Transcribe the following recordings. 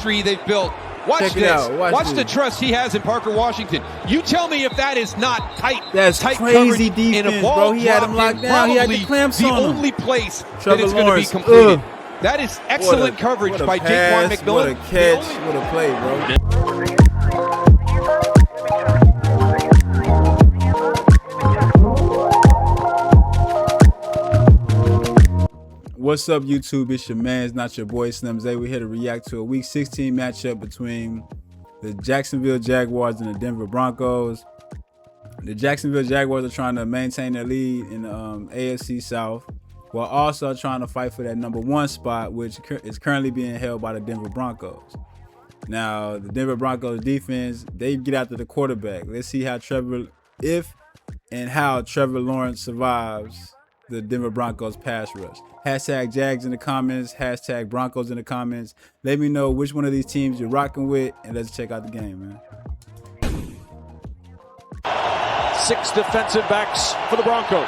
chemistry they've built. Watch this. Watch the trust he has in Parker Washington. You tell me if that is not tight. That's tight crazy coverage defense, in a ball bro. He had him locked down. He had the clamps on him. The only place Trevor that it's going to be completed. That is excellent coverage by Jaquan McMillan. What a catch. What a play, bro. What's up, YouTube? It's your man, it's not your boy Slim Zay. We're here to react to a Week 16 matchup between the Jacksonville Jaguars and the Denver Broncos. The Jacksonville Jaguars are trying to maintain their lead in the AFC South, while also trying to fight for that #1 spot, which is currently being held by the Denver Broncos. Now, the Denver Broncos defense, they get after the quarterback. Let's see how Trevor Lawrence survives the Denver Broncos pass rush. Hashtag Jags in the comments, hashtag Broncos in the comments. Let me know which one of these teams you're rocking with, and let's check out the game, man. 6 defensive backs for the Broncos.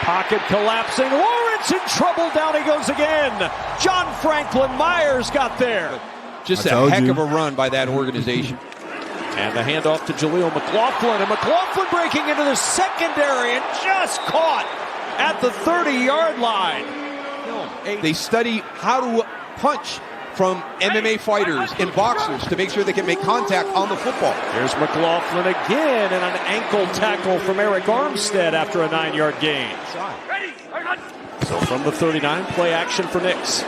Pocket collapsing. Lawrence in trouble. Down he goes again. John Franklin Myers got there. Just a heck of a run by that organization. And the handoff to Jaleel McLaughlin. And McLaughlin breaking into the secondary and just caught at the 30-yard line. They study how to punch from MMA fighters and boxers to make sure they can make contact on the football. Here's McLaughlin again, and an ankle tackle from Eric Armstead after a 9-yard gain. So from the 39, play action for Nix.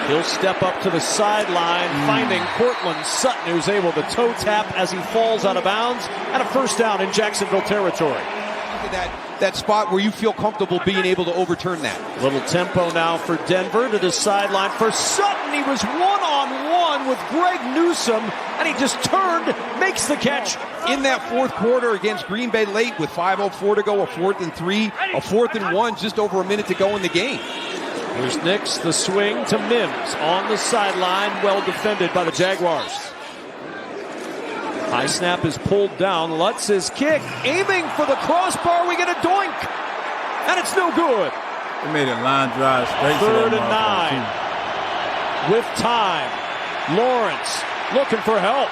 He'll step up to the sideline, finding Cortland Sutton, who's able to toe tap as he falls out of bounds, and a first down in Jacksonville territory. Look at that spot where you feel comfortable being able to overturn that. Little tempo now for Denver to the sideline for Sutton. He was one-on-one with Greg Newsome, and he just turned, makes the catch. In that fourth quarter against Green Bay late with 5:04 to go, a 4th and 3, a 4th and 1, just over a minute to go in the game. Here's Nix, the swing to Mims on the sideline, well defended by the Jaguars. High snap is pulled down. Lutz's kick, aiming for the crossbar. We get a doink, and it's no good. They made a line drive straight. 3rd and 9. With time, Lawrence looking for help.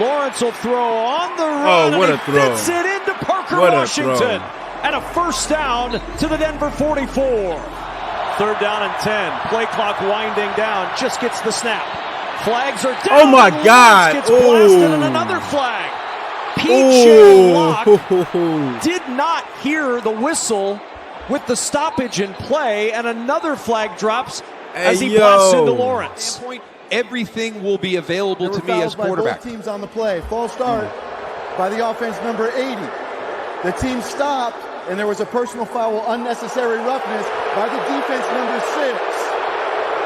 Lawrence will throw on the run. Oh, what a throw! Fits it into Parker Washington. And a first down to the Denver 44. 3rd down and 10. Play clock winding down. Just gets the snap. Flags are down. Oh my God! Gets blasted and another flag. PJ Locke did not hear the whistle with the stoppage in play, and another flag drops as he blasts into Lawrence. Everything will be available to me as quarterback. Both teams on the play. False start by the offense number 80. The team stopped, and there was a personal foul, unnecessary roughness by the defense number 6.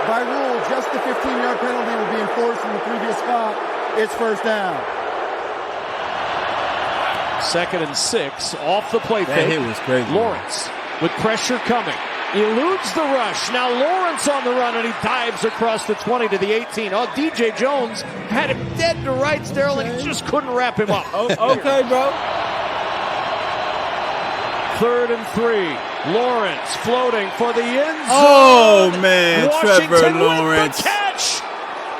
By rule, just the 15-yard penalty will be enforced in the previous spot. It's first down. 2nd and 6 off the play fake. That hit was crazy. Lawrence with pressure coming. Eludes the rush. Now Lawrence on the run, and he dives across the 20 to the 18. Oh, DJ Jones had him dead to rights, Daryl, and he just couldn't wrap him up. Okay, bro. 3rd and 3. Lawrence floating for the end zone. Oh, man. Washington Trevor Lawrence. With the catch.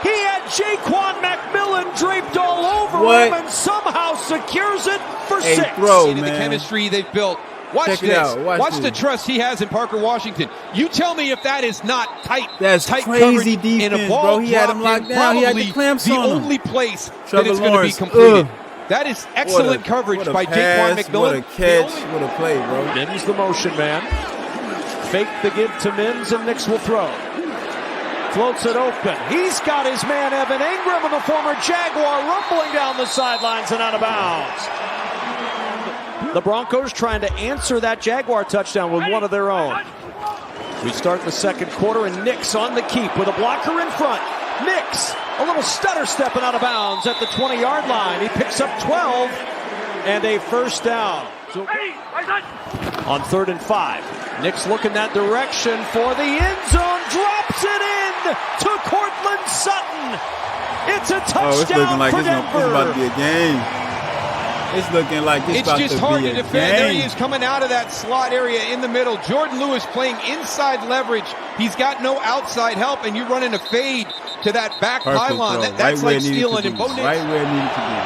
He had Jaquan McMillan draped all over him and somehow secures it for 6. Throw, man. The chemistry they've built. Watch Watch the trust he has in Parker Washington. You tell me if that is not tight. That's tight crazy defense, in a ball, bro. He had him locked down. He had the clamps on him. The only place Trevor that it's Lawrence, going to be completed. That is excellent coverage by Jaquan McMillan. What a catch. What a play, bro. Mims the motion man. Fake the give to Mims, and Nix will throw. Floats it open. He's got his man Evan Ingram, and the former Jaguar rumbling down the sidelines and out of bounds. The Broncos trying to answer that Jaguar touchdown with one of their own. We start the second quarter, and Nix on the keep with a blocker in front. Nix, a little stutter stepping out of bounds at the 20-yard line. He picks up 12 and a first down. On 3rd and 5, Nix looking that direction for the end zone, drops it in to Cortland Sutton. It's a touchdown it's looking like for it's Denver. about to be a game. It's looking like it's about just to hard be to a defend. There he game. is coming out of that slot area in the middle. Jordan Lewis playing inside leverage. He's got no outside help, and you're running a fade to that back pylon. That's right like stealing in Bo Nix. Right where it needed to be.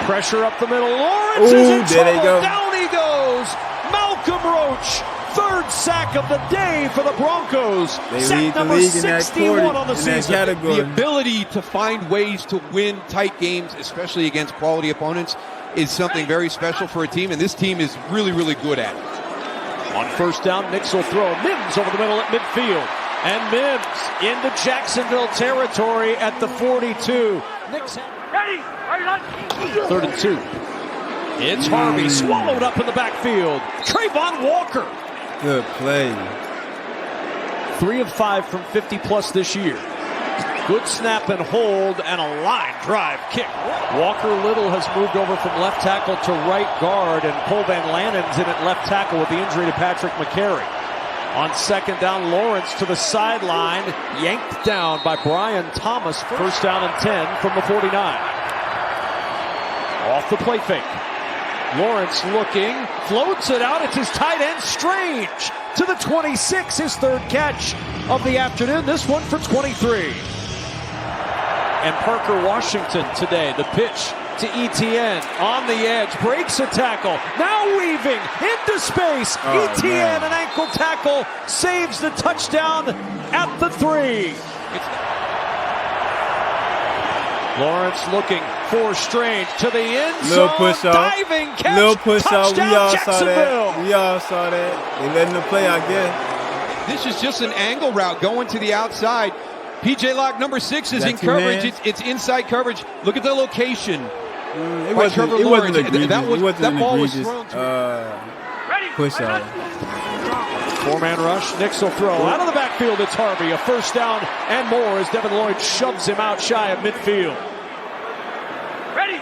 Pressure up the middle. Lawrence is in there they trouble. go. Down he goes. Malcolm Roach. Third sack of the day for the Broncos. They Sack lead the number league in that 61 on the in that season. category. The ability to find ways to win tight games, especially against quality opponents, is something very special for a team, and this team is really, really good at it. On first down, Nix will throw. Mims over the middle at midfield. And Mims into Jacksonville territory at the 42. Nix ready. 3rd and 2. It's Harvey swallowed up in the backfield. Trayvon Walker. Good play. 3 of 5 from 50-plus this year. Good snap and hold and a line drive kick. Walker Little has moved over from left tackle to right guard, and Cole Van Lanen's in at left tackle with the injury to Patrick McCary. On second down, Lawrence to the sideline, yanked down by Brian Thomas. First down and 10 from the 49. Off the play fake. Lawrence looking, floats it out. It's his tight end, Strange, to the 26, his 3rd catch of the afternoon. This one for 23. And Parker Washington today, the pitch to Etienne on the edge, breaks a tackle, now weaving into space. Etienne, an ankle tackle, saves the touchdown at the 3. Lawrence looking for Strange to the end zone. Little push off. Diving catch. Little push off. We all saw that. Jacksonville. We all saw that. They letting the play, I guess. This is just an angle route going to the outside. PJ Locke, number 6, is in coverage. It's inside coverage. Look at the location. It wasn't egregious. That ball was thrown push off. 4-man rush. Nix will throw. Out of the backfield, it's Harvey. A first down and more as Devin Lloyd shoves him out shy of midfield. Ready.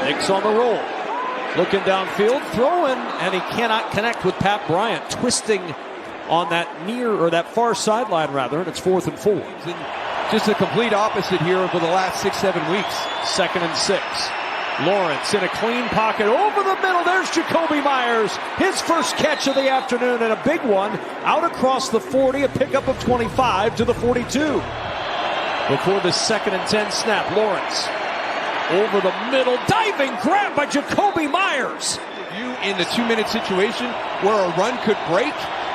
Nix on the roll. Looking downfield, throwing, and he cannot connect with Pat Bryant. Twisting on that that far sideline, rather, and it's 4th and 4. Just the complete opposite here over the last 6-7 weeks. 2nd and 6. Lawrence in a clean pocket over the middle. There's Jacoby Myers. His first catch of the afternoon, and a big one out across the 40, a pickup of 25 to the 42. Before the 2nd and 10 snap, Lawrence over the middle, diving grab by Jacoby Myers. You in the 2-minute situation where a run could break,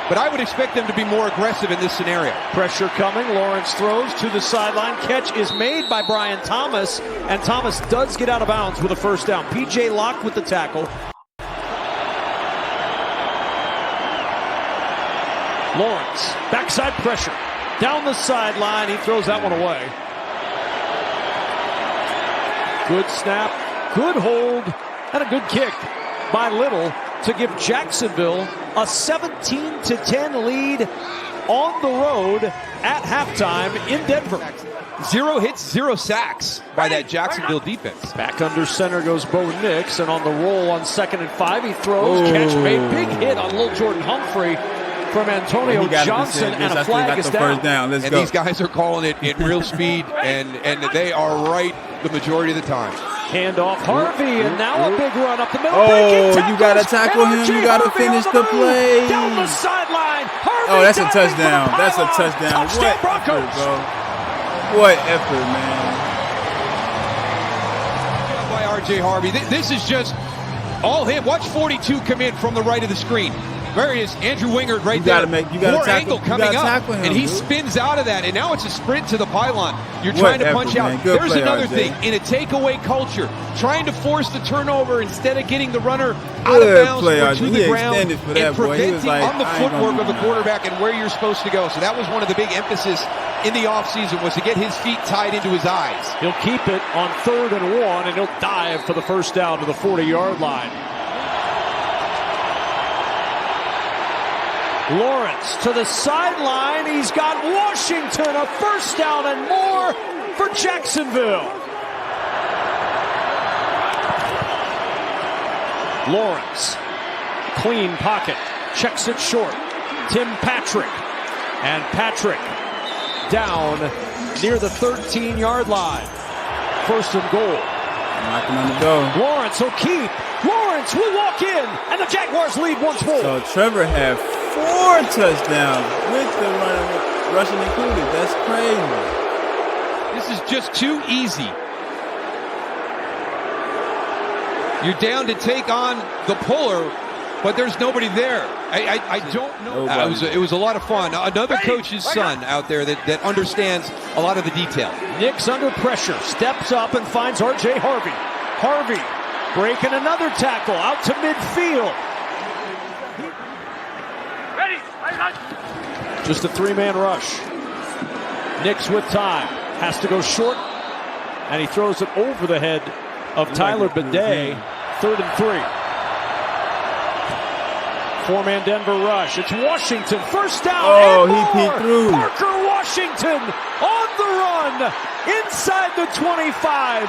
but I would expect them to be more aggressive in this scenario. Pressure coming. Lawrence throws to the sideline. Catch is made by Brian Thomas, and Thomas does get out of bounds with a first down. PJ Locke with the tackle. Lawrence, backside pressure. Down the sideline, he throws that one away. Good snap, good hold, and a good kick by Little to give Jacksonville a 17-10 lead on the road at halftime in Denver. 0 hits, 0 sacks by that Jacksonville defense. Back under center goes Bo Nix, and on the roll on 2nd and 5, he throws. Catch made, big hit on Lil Jordan Humphrey from Antonio Johnson, and a flag is down. Let's go. These guys are calling it in real speed, and they are right the majority of the time. Handoff Harvey, and now a big run up the middle. Oh, you got to tackle him. You got to finish the play. Down the sideline. Harvey, oh, that's a touchdown. That's a touchdown. Touchdown, what Broncos. effort, bro. What effort, man. By R.J. Harvey. This is just all him. Watch 42 come in from the right of the screen. There he is, Andrew Wingard right there. More angle coming up, and he spins out of that, and now it's a sprint to the pylon. You're trying to punch out. There's another thing. In a takeaway culture, trying to force the turnover instead of getting the runner out of bounds or to the ground and preventing on the footwork of the quarterback and where you're supposed to go. So that was one of the big emphasis in the offseason, was to get his feet tied into his eyes. He'll keep it on 3rd and 1, and he'll dive for the first down to the 40-yard line. Lawrence to the sideline. He's got Washington, a first down and more for Jacksonville. Lawrence, clean pocket, checks it short. Tim Patrick, and Patrick down near the 13-yard line. first and goal. Knocking on the door. Lawrence will keep. Lawrence will walk in, and the Jaguars lead once more. So Trevor had 4 touchdowns with the rushing included. That's crazy. This is just too easy. You're down to take on the puller, but there's nobody there. I don't know. It was a lot of fun. Another coach's son out there that understands a lot of the detail. Nick's under pressure, steps up and finds R.J. Harvey. Harvey breaking another tackle out to midfield. Just a 3-man rush. Nick's with time. Has to go short, and he throws it over the head of Tyler Bidet. 3rd and 3. 4-man Denver rush. It's Washington. First down. Oh, he peeked through. Parker Washington on the run inside the 25.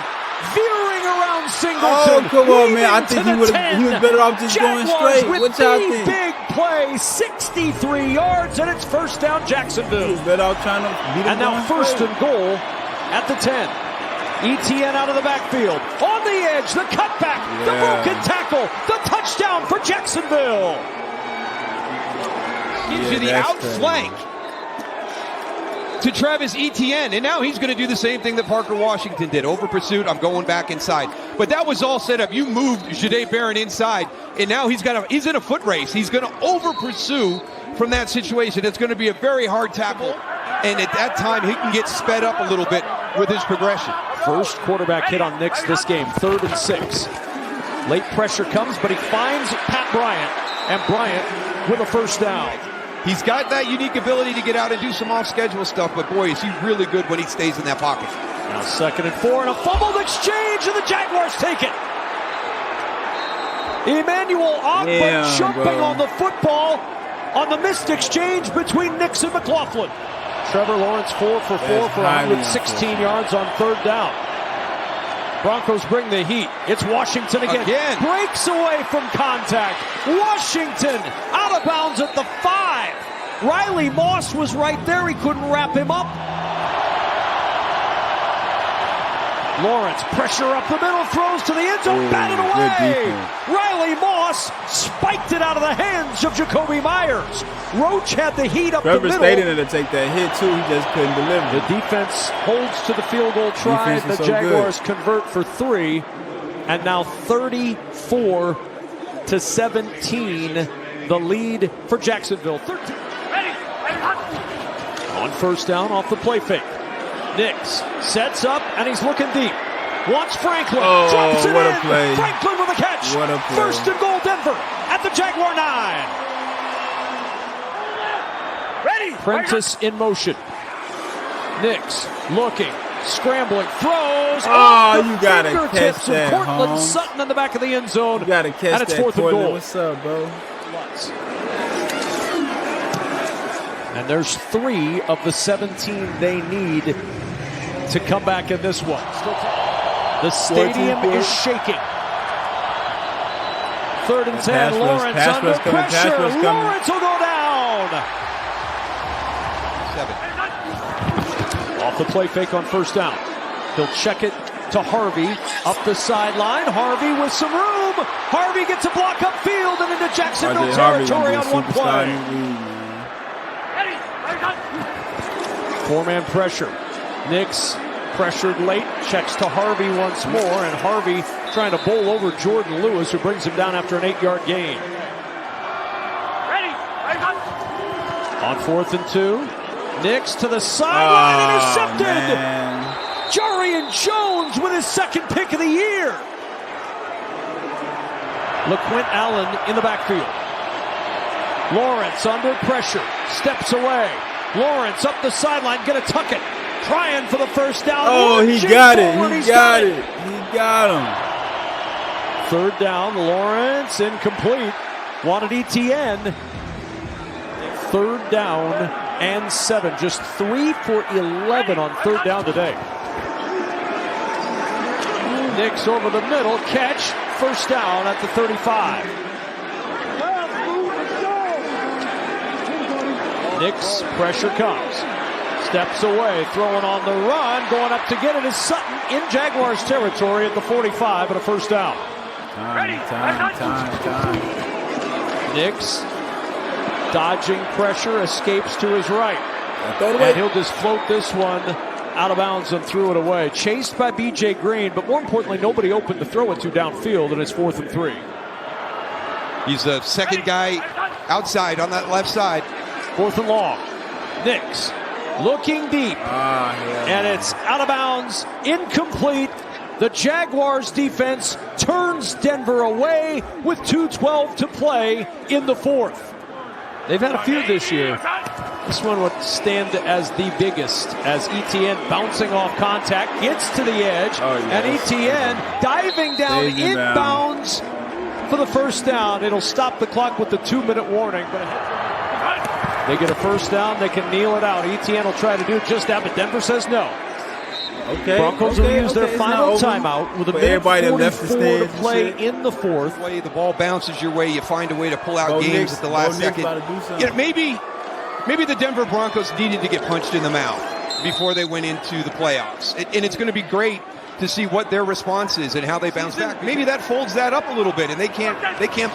Veering around Singleton. Oh, come on, man. I think he was better off just going straight. What y'all think? Big play, 63 yards, and it's first down Jacksonville. He was better off trying to beat him. And now first and goal at the 10. ETN out of the backfield. On the edge, the cutback, the broken tackle, the touchdown for Jacksonville. Gives you the outflank to Travis Etienne, and now he's going to do the same thing that Parker Washington did. Over pursuit, I'm going back inside. But that was all set up. You moved Jahdae Barron inside, and now he's in a foot race. He's going to over pursue from that situation. It's going to be a very hard tackle, and at that time he can get sped up a little bit with his progression. First quarterback hit on Knicks this game, 3rd and 6. Late pressure comes, but he finds Pat Bryant, and Bryant with a first down. He's got that unique ability to get out and do some off-schedule stuff, but boy, is he really good when he stays in that pocket. Now 2nd and 4, and a fumbled exchange, and the Jaguars take it. Emmanuel Ogba jumping on the football on the missed exchange between Knicks and McLaughlin. Trevor Lawrence 4 for 4 for 116 yards on 3rd down. Broncos bring the heat. It's Washington again. Breaks away from contact. Washington out of bounds at the 5. Riley Moss was right there. He couldn't wrap him up. Lawrence, pressure up the middle, throws to the end zone, batted away. Riley Moss spiked it out of the hands of Jacoby Myers. Roach had the heat up the middle. Trevor stayed in to take that hit, too. He just couldn't deliver. The defense holds to the field goal try. The Jaguars convert for 3. And now 34-17, the lead for Jacksonville. 13. On first down off the play fake. Nix sets up, and he's looking deep. Wants Franklin. Drops it in. Play. Franklin with a catch. What a play. First and goal, Denver at the Jaguar 9. Ready. Prentice in motion. Nix looking, scrambling, throws. Oh, you gotta catch that, Cortland Sutton in the back of the end zone. You gotta catch and it's that, 4th and goal. What's up, bro? And there's 3 of the 17 they need to come back in this one. The stadium is shaking. 3rd and 10. Lawrence under pressure. Lawrence will go down. 7. Off the play fake on first down. He'll check it to Harvey up the sideline. Harvey with some room. Harvey gets a block upfield and into Jacksonville territory on one play. 4-man pressure. Nix pressured late, checks to Harvey once more, and Harvey trying to bowl over Jordan Lewis, who brings him down after an 8-yard gain. On 4th and 2, Nix to the sideline, intercepted. Jarian Jones with his 2nd pick of the year. LaQuint Allen in the backfield. Lawrence under pressure, steps away. Lawrence up the sideline, gonna tuck it. Trying for the first down. Oh, he got it. He got it. He got him. 3rd down, Lawrence incomplete. Wanted ETN. 3rd down and 7. Just 3 for 11 on 3rd down today. Nix over the middle, catch, first down at the 35. Nix, pressure comes. Steps away, throwing on the run, going up to get it is Sutton in Jaguars territory at the 45 and a first down. Time. Nix dodging pressure, escapes to his right. And he'll just float this one out of bounds and threw it away. Chased by B.J. Green, but more importantly, nobody open to throw it to downfield, and it's 4th and 3. He's the second guy outside on that left side. 4th and long. Nix looking deep, and it's out of bounds, incomplete. The Jaguars defense turns Denver away with 2:12 to play in the 4th. They've had a few this year. This one would stand as the biggest, as Etienne bouncing off contact, gets to the edge, and Etienne diving down inbounds for the first down. It'll stop the clock with the 2-minute warning, but they get a first down, they can kneel it out. Etienne will try to do just that, but Denver says no. Broncos will use their final timeout with a minute 44 to play in the 4th. The ball bounces your way, you find a way to pull out games at the last second. Maybe the Denver Broncos needed to get punched in the mouth before they went into the playoffs. And it's going to be great to see what their response is and how they bounce back. Maybe that folds that up a little bit, and they can't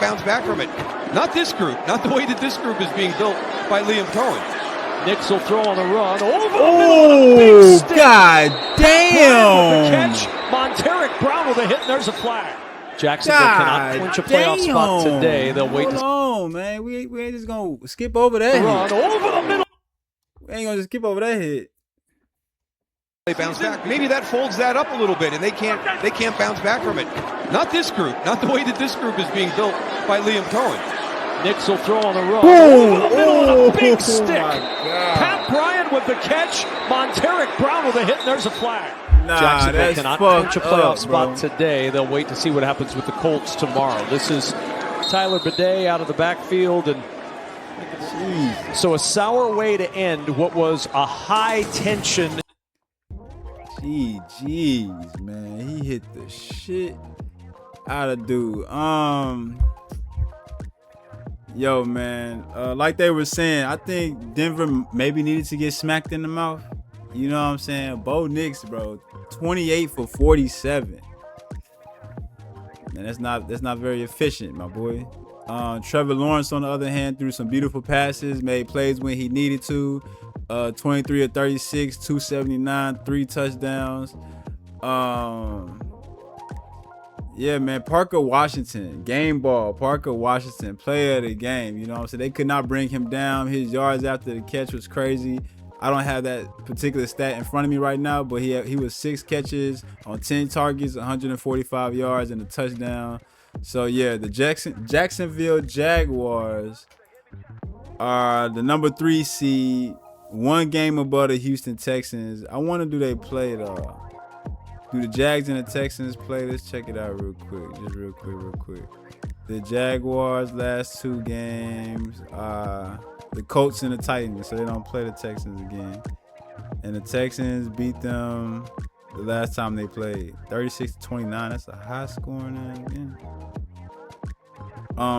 bounce back from it. Not this group, not the way that this group is being built by Liam Cohen. Nix will throw on the run over the middle of the big stick. God damn! With the catch, Monteric Brown with a hit, and there's a flag. Jacksonville cannot clinch a playoff spot today. They'll wait. Hold on, man. We ain't just gonna skip over that run over the middle. We ain't gonna just skip over that hit. They bounce back. Maybe that folds that up a little bit, and they can't bounce back from it. Not this group, not the way that this group is being built by Liam Cohen. Nix will throw on the run over the middle of a big stick. Pat Bryant with the catch. Monteric Brown with a hit, and there's a flag. Jacksonville cannot clinch a playoff spot today. They'll wait to see what happens with the Colts tomorrow. This is Tyler Bidet out of the backfield, and so a sour way to end what was a high tension. Jeez, man, he hit the shit out of dude. Yo, man, like they were saying, I think Denver maybe needed to get smacked in the mouth. You know what I'm saying? Bo Nix, bro, 28 for 47. Man, that's not very efficient, my boy. Trevor Lawrence, on the other hand, threw some beautiful passes, made plays when he needed to. 23 of 36, 279, 3 touchdowns. Yeah, man, Parker Washington, game ball. Parker Washington, player of the game. You know what I'm saying? They could not bring him down. His yards after the catch was crazy. I don't have that particular stat in front of me right now, but he was 6 catches on 10 targets, 145 yards, and a touchdown. So, yeah, the Jacksonville Jaguars are the number 3 seed, 1 game above the Houston Texans. I wonder, do they play though? Do the Jags and the Texans play? Let's check it out real quick. Just real quick. The Jaguars last 2 games. The Colts and the Titans, so they don't play the Texans again. And the Texans beat them the last time they played, 36-29. That's a high scoring again.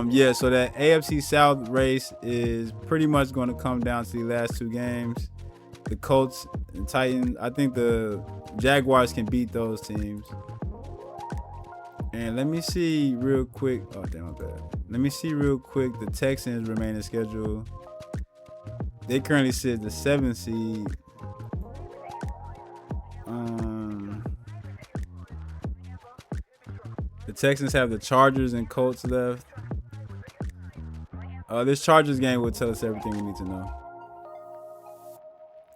Yeah, so that AFC South race is pretty much going to come down to the last 2 games. The Colts and Titans, I think the Jaguars can beat those teams. And let me see real quick. Oh, damn, my bad. Let me see real quick. The Texans remain in schedule. They currently sit the 7th seed. The Texans have the Chargers and Colts left. This Chargers game will tell us everything we need to know.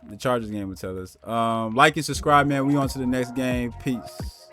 The Chargers game will tell us. Like and subscribe, man. We on to the next game. Peace.